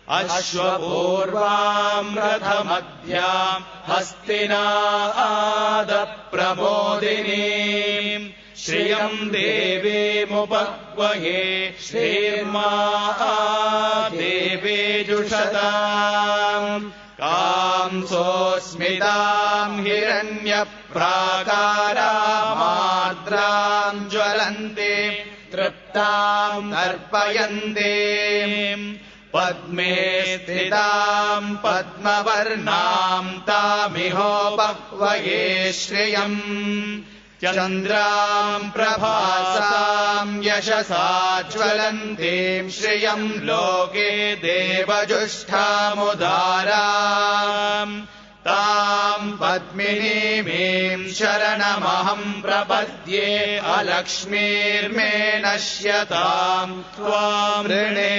अश्वपूर्वाम् रथमध्याम् हस्तिनादप्रमोदिनीम् श्रियम् देवीमुपह्वये श्रीर्मा देवेजुषताम् कांसोऽस्मिताम् हिरण्यप्राकारामार्द्राम् ज्वलन्ते तृप्ताम् तर्पयन्ते पद्मे स्थिताम् पद्मवर्णाम् तामिहोपह्वये श्रियम् चन्द्राम् प्रभासाम् यशसा ज्वलन्तीम् श्रियम् लोके देवजुष्ठामुदाराम् ताम् पद्मिनीमीम् शरणमहम् प्रपद्ये अलक्ष्मीर्मे नश्यताम् त्वाम् ऋणे